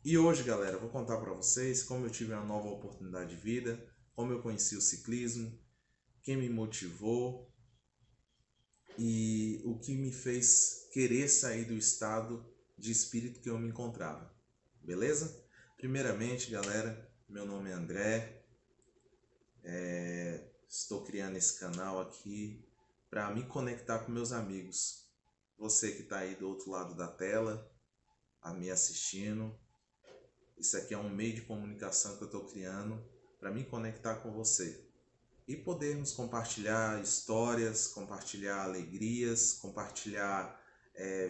E hoje, galera, eu vou contar para vocês como eu tive uma nova oportunidade de vida, como eu conheci o ciclismo, quem me motivou e o que me fez querer sair do estado de espírito que eu me encontrava. Beleza? Primeiramente, galera, meu nome é André, estou criando esse canal aqui para me conectar com meus amigos. Você que está aí do outro lado da tela, a me assistindo, isso aqui é um meio de comunicação que eu estou criando para me conectar com você e podermos compartilhar histórias, compartilhar alegrias, compartilhar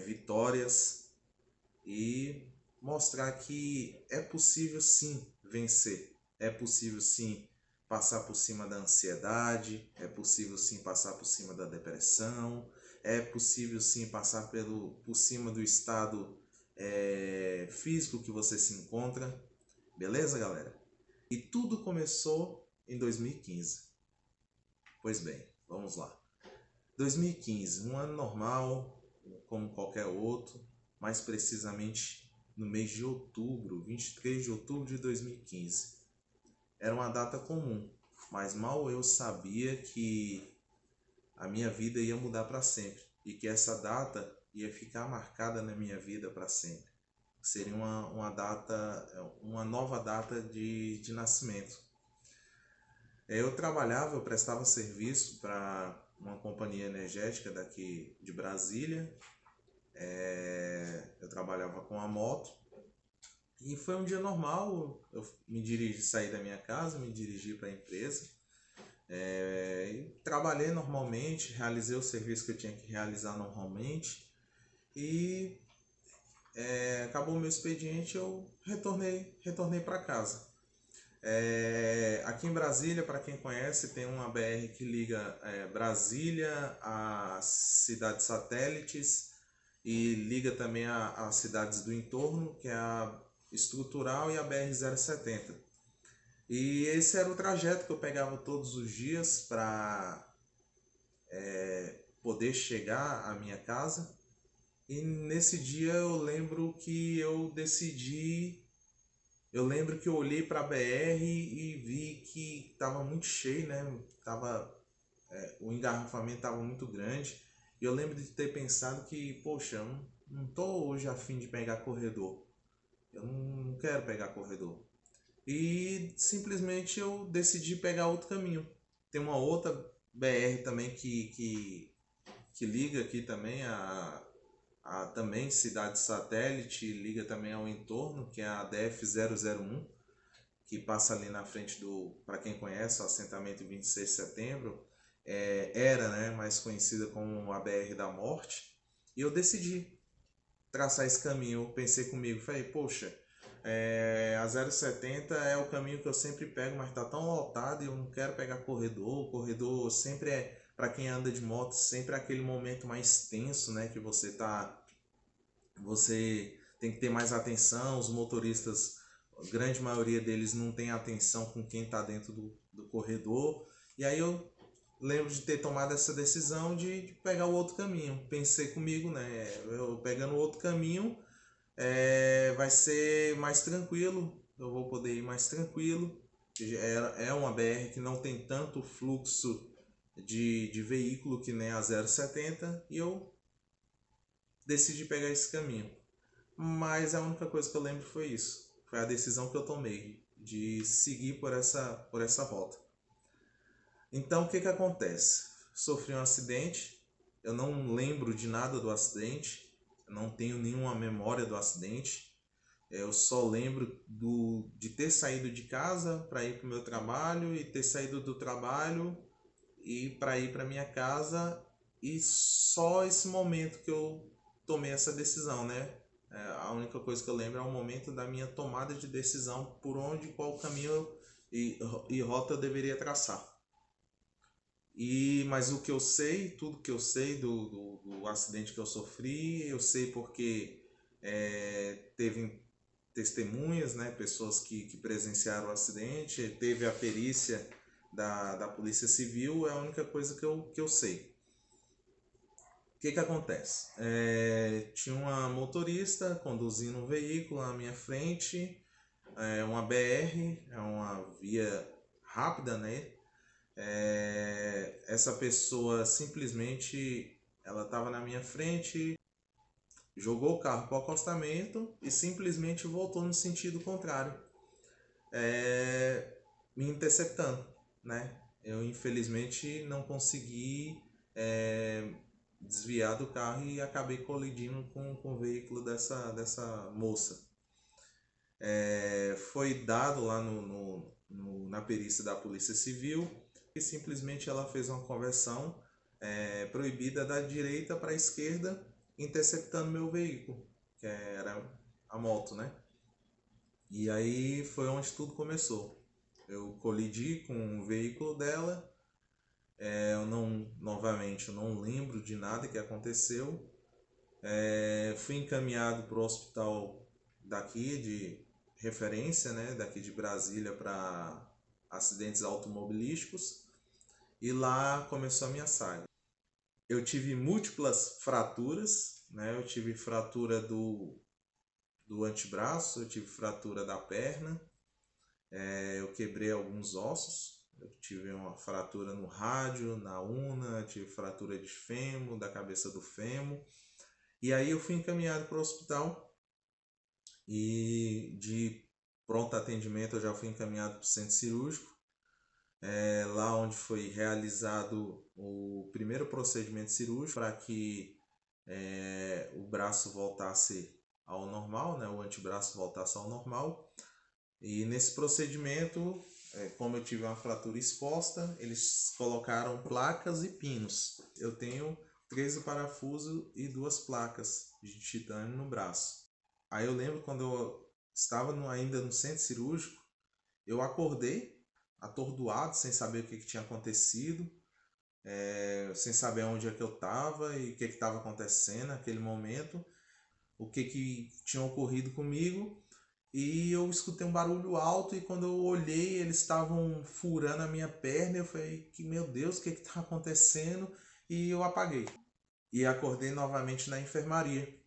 vitórias e mostrar que é possível sim vencer, é possível sim passar por cima da ansiedade, é possível sim passar por cima da depressão, é possível sim passar por cima do estado físico que você se encontra, beleza, galera? E tudo começou em 2015. Pois bem, vamos lá. 2015, um ano normal, como qualquer outro, mais precisamente no mês de outubro, 23 de outubro de 2015. Era uma data comum, mas mal eu sabia que a minha vida ia mudar para sempre e que essa data ia ficar marcada na minha vida para sempre. Seria uma nova data de nascimento. Eu trabalhava, eu prestava serviço para uma companhia energética daqui de Brasília. Eu trabalhava com a moto e foi um dia normal. Eu saí da minha casa, me dirigi para a empresa. E trabalhei normalmente, realizei o serviço que eu tinha que realizar normalmente e acabou o meu expediente, eu retornei para casa. Aqui em Brasília, para quem conhece, tem uma BR que liga Brasília às cidades satélites e liga também às cidades do entorno, que é a Estrutural e a BR-070. E esse era o trajeto que eu pegava todos os dias para poder chegar à minha casa. E nesse dia eu lembro que eu olhei para a BR e vi que estava muito cheio, né? O engarrafamento estava muito grande. E eu lembro de ter pensado que, poxa, eu não estou hoje a fim de pegar corredor. Eu não quero pegar corredor. E simplesmente eu decidi pegar outro caminho. Tem uma outra BR também que liga aqui também a também cidade satélite, liga também ao entorno, que é a DF-001, que passa ali na frente para quem conhece, o assentamento 26 de setembro, era, né, mais conhecida como a BR da Morte, e eu decidi traçar esse caminho. Eu pensei comigo, falei, poxa, a 070 é o caminho que eu sempre pego, mas está tão lotado e eu não quero pegar corredor. O corredor sempre para quem anda de moto, sempre é aquele momento mais tenso, né, que você tem que ter mais atenção. Os motoristas, a grande maioria deles não tem atenção com quem está dentro do corredor. E aí eu lembro de ter tomado essa decisão de pegar o outro caminho. Pensei comigo, né? Eu pegando o outro caminho vai ser mais tranquilo, eu vou poder ir mais tranquilo. É uma BR que não tem tanto fluxo de veículo que nem a 070 e eu decidi pegar esse caminho. Mas a única coisa que eu lembro foi isso. Foi a decisão que eu tomei de seguir por essa rota. Então o que que acontece? Sofri um acidente, eu não lembro de nada do acidente, eu não tenho nenhuma memória do acidente. Eu só lembro de ter saído de casa para ir para o meu trabalho e ter saído do trabalho e para ir para minha casa, e só esse momento que eu tomei essa decisão, né? A única coisa que eu lembro é o momento da minha tomada de decisão por onde, qual caminho e rota eu deveria traçar. Mas o que eu sei, tudo que eu sei do acidente que eu sofri, eu sei porque teve testemunhas, né, pessoas que presenciaram o acidente, teve a perícia da Polícia Civil, é a única coisa que eu sei. O que que acontece? Tinha uma motorista conduzindo um veículo à minha frente, uma BR, é uma via rápida, né? Essa pessoa simplesmente, ela estava na minha frente, jogou o carro para o acostamento e simplesmente voltou no sentido contrário, me interceptando, né? Eu infelizmente não consegui desviar do carro e acabei colidindo com o veículo dessa moça. Foi dado lá na perícia da Polícia Civil e simplesmente ela fez uma conversão proibida da direita para a esquerda, interceptando meu veículo, que era a moto, né? E aí foi onde tudo começou. Eu colidi com o veículo dela, novamente, eu não lembro de nada que aconteceu. Fui encaminhado para o hospital daqui de referência, né, daqui de Brasília para acidentes automobilísticos, e lá começou a minha saga. Eu tive múltiplas fraturas, né? Eu tive fratura do antebraço, eu tive fratura da perna, eu quebrei alguns ossos, eu tive uma fratura no rádio, na una, tive fratura de fêmur, da cabeça do fêmur. E aí eu fui encaminhado para o hospital e de pronto atendimento eu já fui encaminhado para o centro cirúrgico, lá onde foi realizado o primeiro procedimento cirúrgico para que o braço voltasse ao normal, né, o antebraço voltasse ao normal. E nesse procedimento, como eu tive uma fratura exposta, eles colocaram placas e pinos. Eu tenho 13 parafusos e 2 placas de titânio no braço. Aí eu lembro quando eu estava ainda no centro cirúrgico, eu acordei atordoado, sem saber o que tinha acontecido, sem saber onde é que eu estava e o que estava acontecendo naquele momento, o que tinha ocorrido comigo. E eu escutei um barulho alto e quando eu olhei, eles estavam furando a minha perna. Eu falei, que meu Deus, o que está acontecendo? E eu apaguei. E acordei novamente na enfermaria.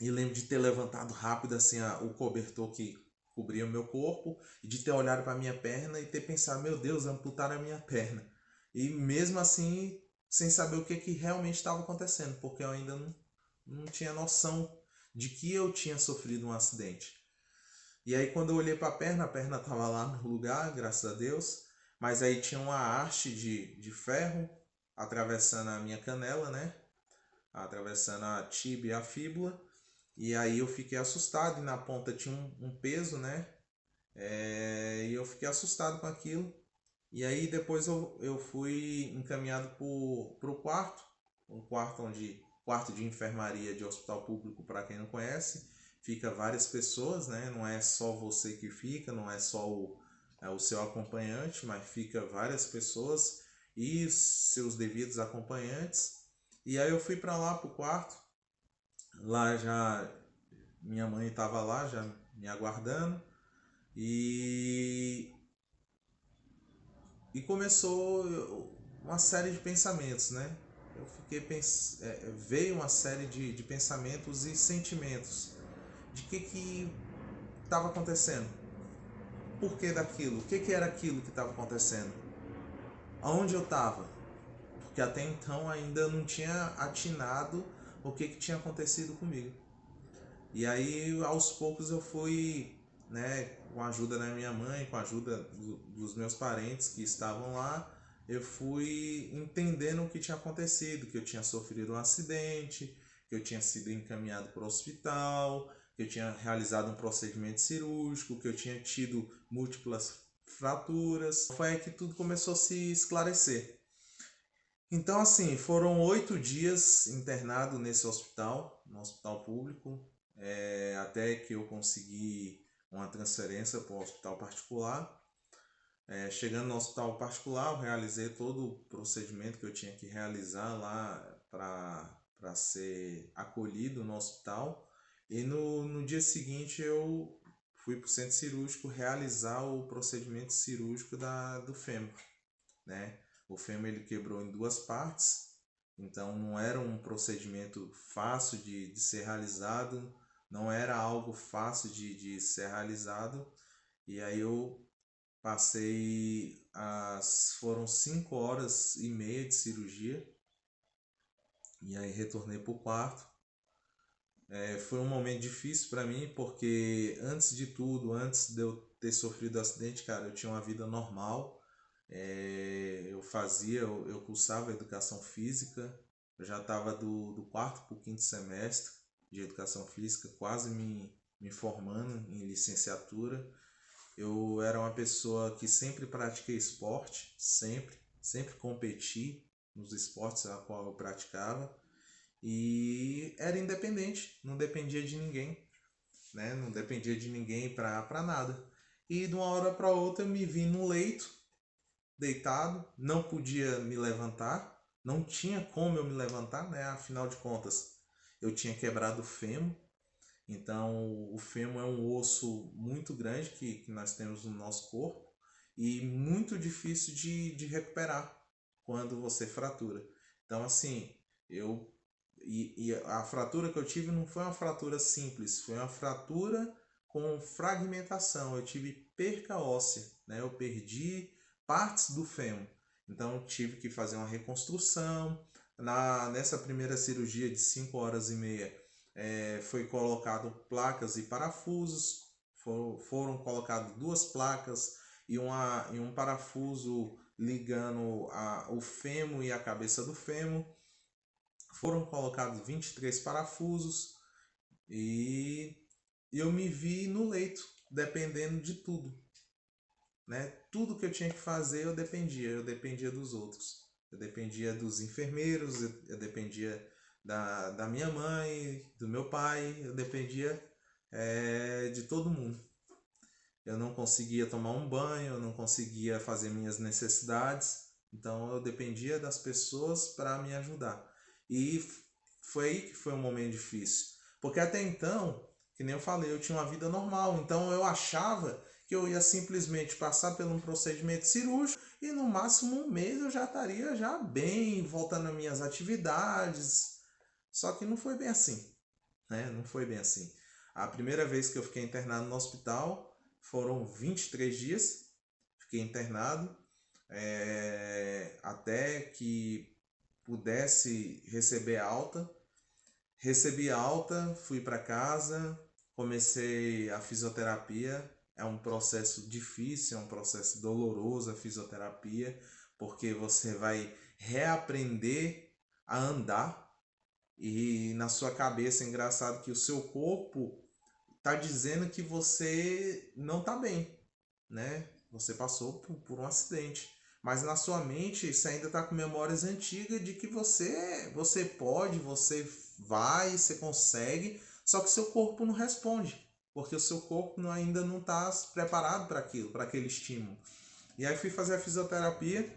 E lembro de ter levantado rápido assim o cobertor que cobria o meu corpo e de ter olhado para a minha perna e ter pensado, meu Deus, amputaram a minha perna. E mesmo assim, sem saber o que realmente estava acontecendo, porque eu ainda não tinha noção de que eu tinha sofrido um acidente. E aí quando eu olhei para a perna estava lá no lugar, graças a Deus, mas aí tinha uma haste de ferro atravessando a minha canela, né? Atravessando a tíbia e a fíbula. E aí eu fiquei assustado e na ponta tinha um peso, né? E eu fiquei assustado com aquilo. E aí depois eu fui encaminhado para o quarto, um quarto de enfermaria de hospital público, para quem não conhece, fica várias pessoas, né? Não é só você que fica, não é só o seu acompanhante, mas fica várias pessoas e seus devidos acompanhantes. E aí eu fui para lá pro quarto, lá já minha mãe estava lá já me aguardando e começou uma série de pensamentos, né? Eu fiquei veio uma série de pensamentos e sentimentos de que estava acontecendo, por que daquilo, o que era aquilo que estava acontecendo, aonde eu estava, porque até então ainda não tinha atinado o que tinha acontecido comigo. E aí aos poucos eu fui, né, com a ajuda da minha mãe, com a ajuda dos meus parentes que estavam lá, eu fui entendendo o que tinha acontecido, que eu tinha sofrido um acidente, que eu tinha sido encaminhado para o hospital, que eu tinha realizado um procedimento cirúrgico, que eu tinha tido múltiplas fraturas. Foi aí que tudo começou a se esclarecer. Então, assim, foram 8 dias internado nesse hospital, no hospital público, até que eu consegui uma transferência para o hospital particular. Chegando no hospital particular, eu realizei todo o procedimento que eu tinha que realizar lá para ser acolhido no hospital. E no dia seguinte eu fui para o centro cirúrgico realizar o procedimento cirúrgico do fêmur, né? O fêmur ele quebrou em 2 partes, Então não era um procedimento fácil de ser realizado, não era algo fácil de ser realizado. E aí eu passei foram 5 horas e meia de cirurgia, e aí retornei para o quarto. Foi um momento difícil para mim, porque antes de tudo, antes de eu ter sofrido o acidente, cara, eu tinha uma vida normal. Eu cursava educação física, eu já estava do quarto para o quinto semestre de educação física, quase me formando em licenciatura. Eu era uma pessoa que sempre pratiquei esporte, sempre competi nos esportes a qual eu praticava, e era independente, não dependia de ninguém, né? Não dependia de ninguém para nada. E de uma hora para outra eu me vi no leito, deitado, não podia me levantar, não tinha como eu me levantar, né? Afinal de contas, eu tinha quebrado o fêmur. Então, o fêmur é um osso muito grande que nós temos no nosso corpo e muito difícil de recuperar quando você fratura. Então, assim, e a fratura que eu tive não foi uma fratura simples, foi uma fratura com fragmentação. Eu tive perca óssea, né? Eu perdi partes do fêmur. Então, eu tive que fazer uma reconstrução. Nessa primeira cirurgia de 5 horas e meia, foi colocado placas e parafusos, foram colocadas 2 placas e um parafuso ligando o fêmur e a cabeça do fêmur. Foram colocados 23 parafusos e eu me vi no leito, dependendo de tudo, né? Tudo que eu tinha que fazer eu dependia dos outros. Eu dependia dos enfermeiros, eu dependia da minha mãe, do meu pai, eu dependia de todo mundo. Eu não conseguia tomar um banho, eu não conseguia fazer minhas necessidades, então eu dependia das pessoas para me ajudar. E foi aí que foi um momento difícil, porque até então, que nem eu falei, eu tinha uma vida normal, então eu achava que eu ia simplesmente passar por um procedimento cirúrgico e no máximo 1 mês eu já estaria já bem, voltando às minhas atividades. Só que não foi bem assim, né? Não foi bem assim. A primeira vez que eu fiquei internado no hospital foram 23 dias, fiquei internado, até que pudesse receber alta. Recebi alta, fui para casa, comecei a fisioterapia. É um processo difícil, é um processo doloroso a fisioterapia, porque você vai reaprender a andar e na sua cabeça é engraçado que o seu corpo tá dizendo que você não tá bem, né? Você passou por um acidente. Mas na sua mente você ainda tá com memórias antigas de que você pode, você vai, você consegue, só que seu corpo não responde, porque o seu corpo ainda não está preparado para aquilo, para aquele estímulo. E aí fui fazer a fisioterapia.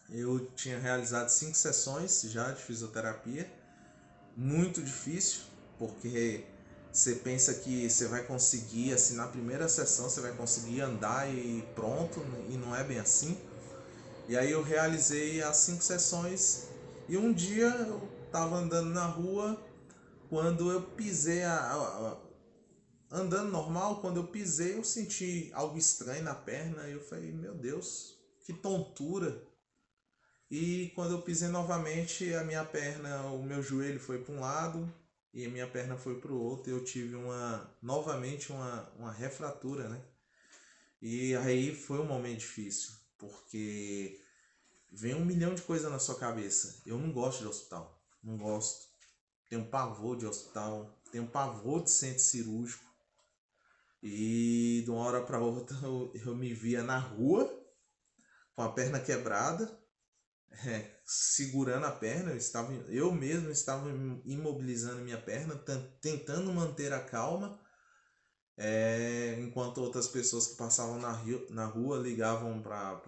Eu tinha realizado 5 sessões já de fisioterapia, muito difícil, porque você pensa que você vai conseguir, assim, na primeira sessão você vai conseguir andar e pronto, e não é bem assim. E aí eu realizei as 5 sessões e um dia eu estava andando na rua, quando eu pisei, andando normal, quando eu pisei eu senti algo estranho na perna e eu falei, meu Deus, que tontura. E quando eu pisei novamente, a minha perna, o meu joelho foi para um lado e a minha perna foi para o outro. E eu tive novamente uma refratura, né? E aí foi um momento difícil, porque vem 1 milhão de coisas na sua cabeça. Eu não gosto de hospital, não gosto. Tenho pavor de hospital, tenho pavor de centro cirúrgico. E de uma hora para outra eu me via na rua com a perna quebrada, segurando a perna, eu mesmo estava imobilizando minha perna, tentando manter a calma, enquanto outras pessoas que passavam na rua ligavam para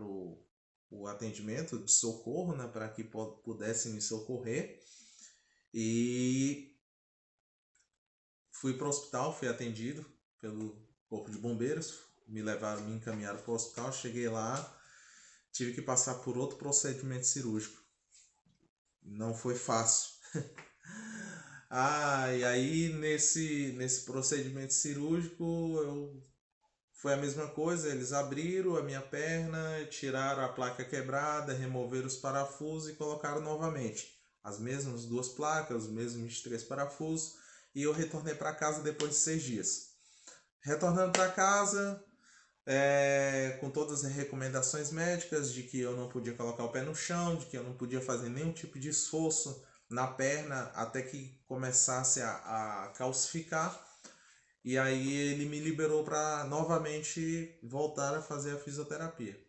o atendimento de socorro, né, para que pudessem me socorrer. E fui para o hospital, fui atendido pelo corpo de bombeiros, me encaminharam para o hospital, cheguei lá, tive que passar por outro procedimento cirúrgico. não foi fácil. E aí nesse procedimento cirúrgico foi a mesma coisa, eles abriram a minha perna, tiraram a placa quebrada, removeram os parafusos e colocaram novamente as mesmas duas placas, os mesmos 23 parafusos, e eu retornei para casa depois de 6 dias. Retornando para casa, com todas as recomendações médicas de que eu não podia colocar o pé no chão, de que eu não podia fazer nenhum tipo de esforço na perna até que começasse a calcificar. E aí ele me liberou para novamente voltar a fazer a fisioterapia.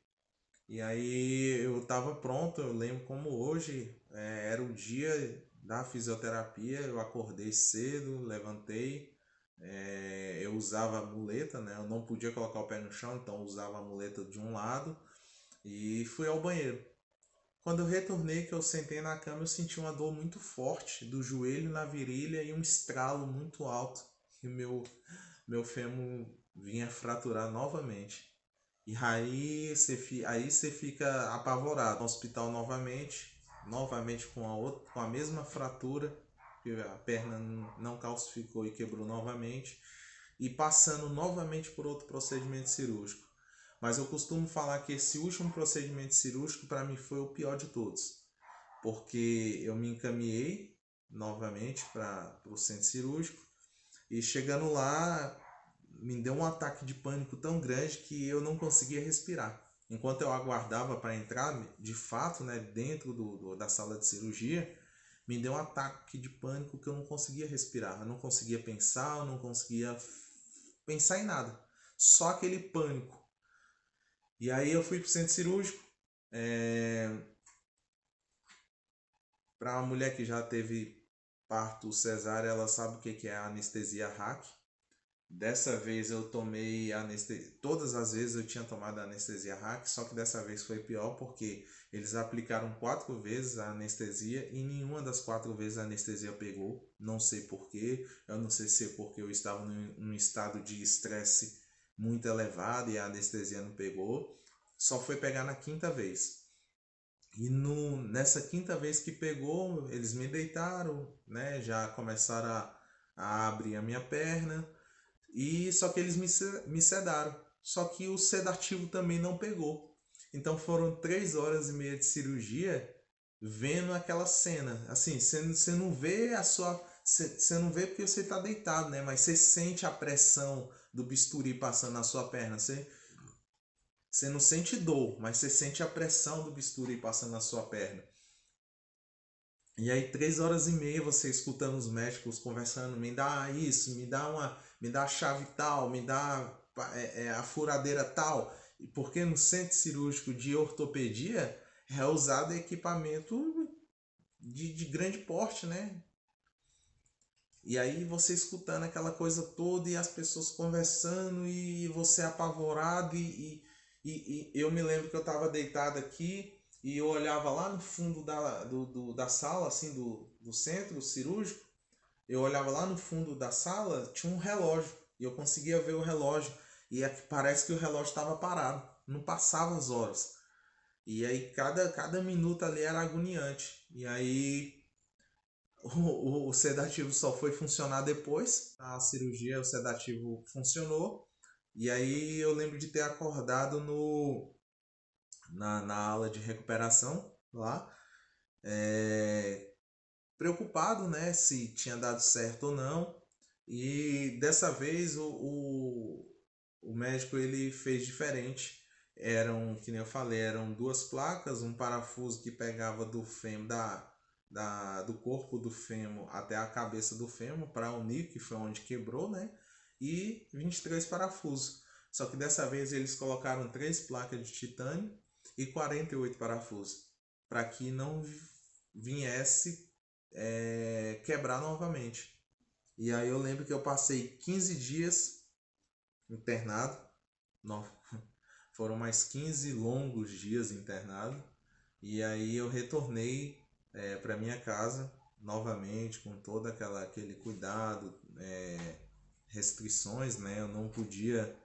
E aí eu estava pronto, eu lembro como hoje, era o dia da fisioterapia, eu acordei cedo, levantei, eu usava a muleta, né? Eu não podia colocar o pé no chão, então eu usava a muleta de um lado e fui ao banheiro. Quando eu retornei, que eu sentei na cama, eu senti uma dor muito forte do joelho na virilha e um estralo muito alto. E meu fêmur vinha fraturar novamente. E aí você fica apavorado. No hospital novamente com a mesma fratura, que a perna não calcificou e quebrou novamente, e passando novamente por outro procedimento cirúrgico. Mas eu costumo falar que esse último procedimento cirúrgico para mim foi o pior de todos, porque eu me encaminhei novamente para o centro cirúrgico e chegando lá me deu um ataque de pânico tão grande que eu não conseguia respirar. Enquanto eu aguardava para entrar, de fato, né, dentro da sala de cirurgia, me deu um ataque de pânico que eu não conseguia respirar, eu não conseguia pensar, eu não conseguia pensar em nada, só aquele pânico. E aí eu fui para o centro cirúrgico, para uma mulher que já teve parto cesárea, ela sabe o que é a anestesia RAC. Dessa vez eu tomei anestesia. Todas as vezes eu tinha tomado a anestesia RAC, só que dessa vez foi pior porque eles aplicaram 4 vezes a anestesia e nenhuma das 4 vezes a anestesia pegou. Não sei porquê. Eu não sei se é porque eu estava num estado de estresse muito elevado e a anestesia não pegou. Só foi pegar na 5ª vez. E nessa 5ª vez que pegou, eles me deitaram, né? Já começaram a abrir a minha perna. E só que eles me sedaram. Só que o sedativo também não pegou. Então foram 3 horas e meia de cirurgia vendo aquela cena. Assim, você não vê a sua. Você não vê porque você está deitado, né? Mas você sente a pressão do bisturi passando na sua perna. Você não sente dor, mas você sente a pressão do bisturi passando na sua perna. E aí 3 horas e meia você escutando os médicos conversando, me dá isso, me dá a chave tal, me dá a furadeira tal. Porque no centro cirúrgico de ortopedia é usado equipamento de grande porte, né? E aí você escutando aquela coisa toda e as pessoas conversando e você apavorado e eu me lembro que eu estava deitado aqui e eu olhava lá no fundo da sala, assim, do centro cirúrgico, eu olhava lá no fundo da sala, tinha um relógio e eu conseguia ver o relógio e parece que o relógio estava parado, não passava as horas. E aí cada minuto ali era agoniante. E aí o sedativo só foi funcionar depois. A cirurgia, o sedativo funcionou. E aí eu lembro de ter acordado na aula de recuperação lá, preocupado, né, se tinha dado certo ou não. E dessa vez o médico ele fez diferente. Que nem eu falei, eram 2 placas, um parafuso que pegava do fêmur do corpo do fêmur até a cabeça do fêmur para unir, que foi onde quebrou, né? E 23 parafusos. Só que dessa vez eles colocaram 3 placas de titânio e 48 parafusos, para que não viesse quebrar novamente. E aí eu lembro que eu passei 15 dias internado. Não, foram mais 15 longos dias internado. E aí eu retornei para minha casa novamente com todo aquele cuidado, restrições, né? Eu não podia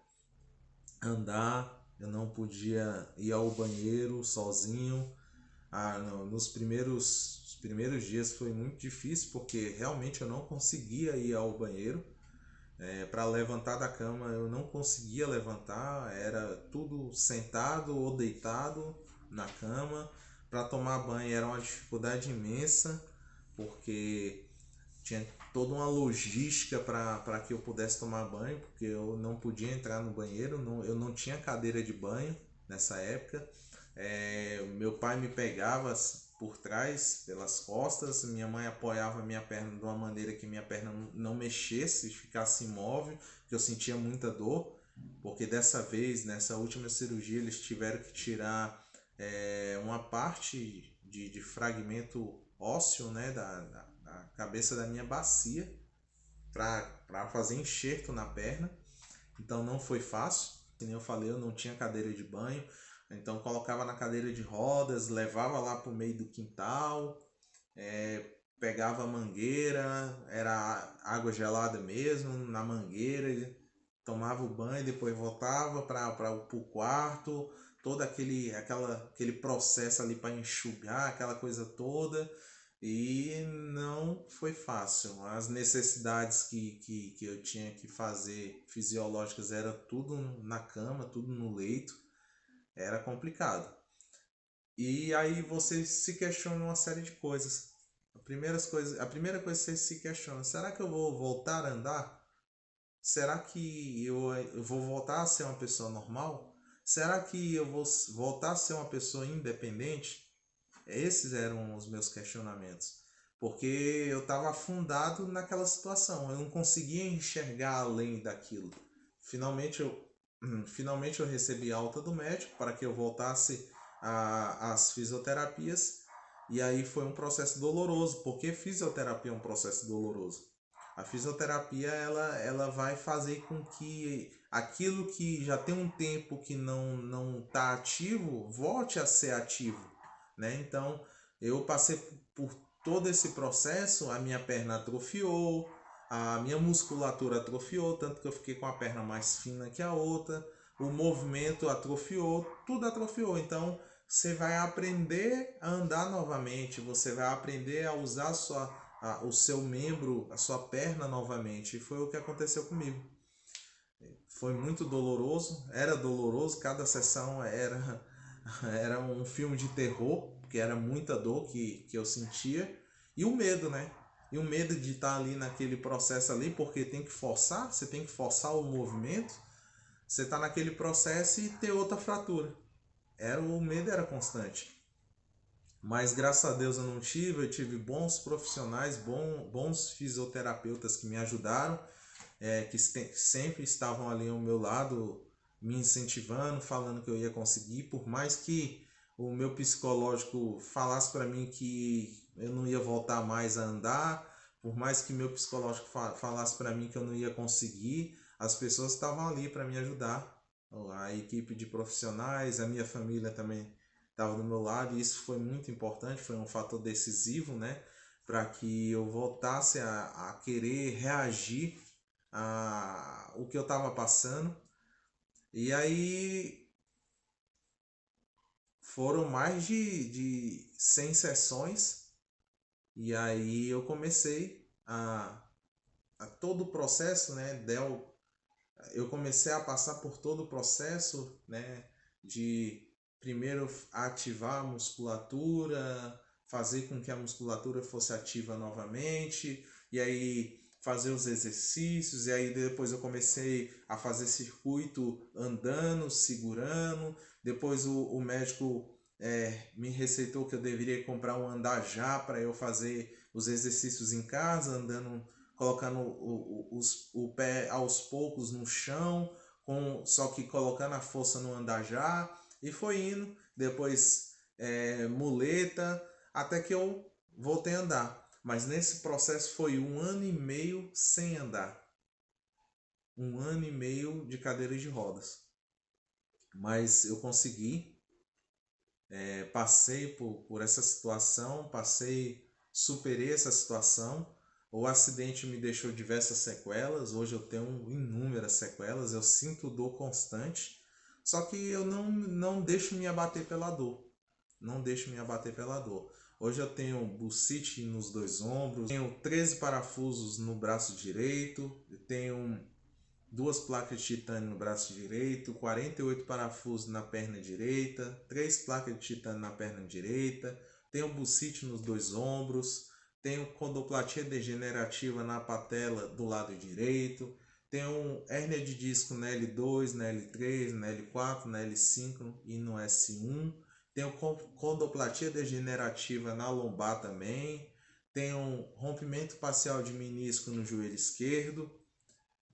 andar, eu não podia ir ao banheiro sozinho, Nos os primeiros dias foi muito difícil, porque realmente eu não conseguia ir ao banheiro. Para levantar da cama eu não conseguia levantar, era tudo sentado ou deitado na cama. Para tomar banho era uma dificuldade imensa, porque tinha toda uma logística para que eu pudesse tomar banho, porque eu não podia entrar no banheiro, eu não tinha cadeira de banho nessa época. Meu pai me pegava por trás, pelas costas, minha mãe apoiava minha perna de uma maneira que minha perna não mexesse, ficasse imóvel, que eu sentia muita dor, porque dessa vez, nessa última cirurgia, eles tiveram que tirar uma parte de fragmento ósseo, né, da cabeça da minha bacia, para fazer enxerto na perna. Então não foi fácil, como eu falei, eu não tinha cadeira de banho, então colocava na cadeira de rodas, levava lá para o meio do quintal, pegava a mangueira, era água gelada mesmo, na mangueira, tomava o banho, depois voltava para o quarto, todo aquele processo ali para enxugar, aquela coisa toda. E não foi fácil. As necessidades que eu tinha que fazer fisiológicas era tudo na cama, tudo no leito. Era complicado. E aí você se questiona uma série de coisas. A primeira coisa que você se questiona: será que eu vou voltar a andar? Será que eu vou voltar a ser uma pessoa normal? Será que eu vou voltar a ser uma pessoa independente? Esses eram os meus questionamentos, porque eu estava afundado naquela situação, eu não conseguia enxergar além daquilo. Finalmente eu, finalmente eu recebi alta do médico para que eu voltasse às fisioterapias, e aí foi um processo doloroso, porque fisioterapia é um processo doloroso. A fisioterapia ela vai fazer com que aquilo que já tem um tempo que não está ativo volte a ser ativo, né? Então eu passei por todo esse processo, a minha perna atrofiou, a minha musculatura atrofiou, tanto que eu fiquei com a perna mais fina que a outra, o movimento atrofiou, tudo atrofiou. Então você vai aprender a andar novamente, você vai aprender a usar o seu membro, a sua perna novamente. E foi o que aconteceu comigo. Foi muito doloroso, era doloroso, cada sessão era um filme de terror, porque era muita dor que eu sentia, e o medo, né? E o medo de estar ali naquele processo ali, porque tem que forçar, você tem que forçar o movimento, você está naquele processo e ter outra fratura. O medo era constante. Mas graças a Deus eu tive bons profissionais, bons fisioterapeutas que me ajudaram, que sempre estavam ali ao meu lado, me incentivando, falando que eu ia conseguir, por mais que o meu psicológico falasse para mim que eu não ia voltar mais a andar, por mais que meu psicológico falasse para mim que eu não ia conseguir, as pessoas estavam ali para me ajudar. A equipe de profissionais, a minha família também estava do meu lado, e isso foi muito importante, foi um fator decisivo, né, para que eu voltasse a querer reagir o que eu estava passando. E aí foram mais de 100 sessões, e aí eu comecei a todo o processo, né? Eu comecei a passar por todo o processo, né? De primeiro ativar a musculatura, fazer com que a musculatura fosse ativa novamente, e aí fazer os exercícios, e aí depois eu comecei a fazer circuito andando, segurando, depois o médico me receitou que eu deveria comprar um andajá para eu fazer os exercícios em casa, andando, colocando o pé aos poucos no chão, só que colocando a força no andajá, e foi indo, depois muleta, até que eu voltei a andar. Mas nesse processo foi 1 ano e meio sem andar. 1 ano e meio de cadeira de rodas. Mas eu consegui, passei por essa situação, superei essa situação. O acidente me deixou diversas sequelas, hoje eu tenho inúmeras sequelas, eu sinto dor constante, só que eu não deixo me abater pela dor. não deixo me abater pela dor. Hoje eu tenho bursite nos dois ombros, tenho 13 parafusos no braço direito, tenho duas placas de titânio no braço direito, 48 parafusos na perna direita, 3 placas de titânio na perna direita, tenho bursite nos dois ombros, tenho condoplatia degenerativa na patela do lado direito, tenho hérnia de disco na L2, na L3, na L4, na L5 e no S1, tenho condoplatia degenerativa na lombar também, tenho rompimento parcial de menisco no joelho esquerdo,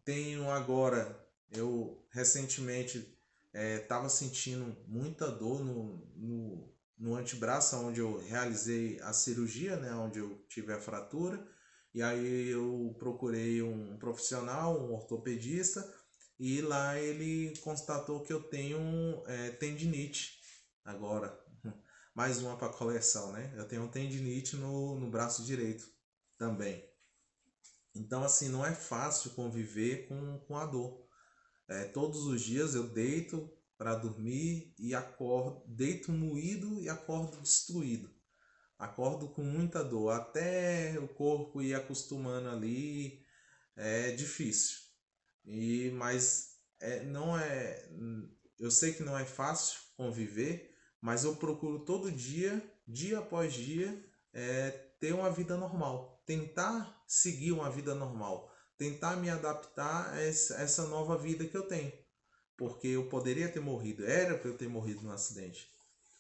tenho agora, eu recentemente estava sentindo muita dor no antebraço, onde eu realizei a cirurgia, né, onde eu tive a fratura. E aí eu procurei um profissional, um ortopedista, e lá ele constatou que eu tenho tendinite agora. Mais uma para coleção, né? Eu tenho tendinite no braço direito também. Então, assim, não é fácil conviver com a dor. Todos os dias eu deito para dormir e acordo, deito moído e acordo destruído. Acordo com muita dor, até o corpo ir acostumando ali, é difícil. Mas não é, eu sei que não é fácil conviver, mas eu procuro todo dia, dia após dia, ter uma vida normal, tentar seguir uma vida normal, tentar me adaptar a essa nova vida que eu tenho. Porque eu poderia ter morrido, era para eu ter morrido no acidente.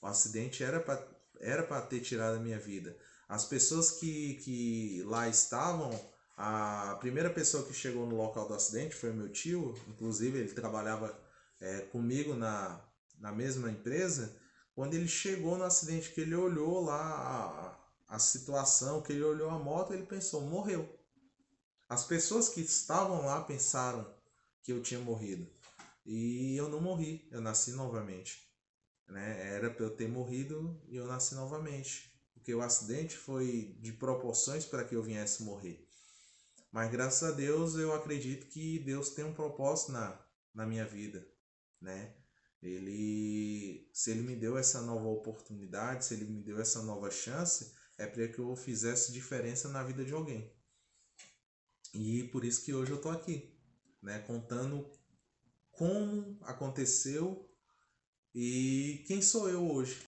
O acidente era para ter tirado a minha vida. As pessoas que lá estavam, a primeira pessoa que chegou no local do acidente foi meu tio, inclusive ele trabalhava comigo na mesma empresa. Quando ele chegou no acidente, que ele olhou lá a situação, que ele olhou a moto, ele pensou, morreu. As pessoas que estavam lá pensaram que eu tinha morrido. E eu não morri, eu nasci novamente. Né? Era para eu ter morrido e eu nasci novamente. Porque o acidente foi de proporções para que eu viesse morrer. Mas graças a Deus eu acredito que Deus tem um propósito na minha vida. Né? Se ele me deu essa nova oportunidade, se ele me deu essa nova chance, é para que eu fizesse diferença na vida de alguém. E por isso que hoje eu estou aqui, né? Contando como aconteceu e quem sou eu hoje.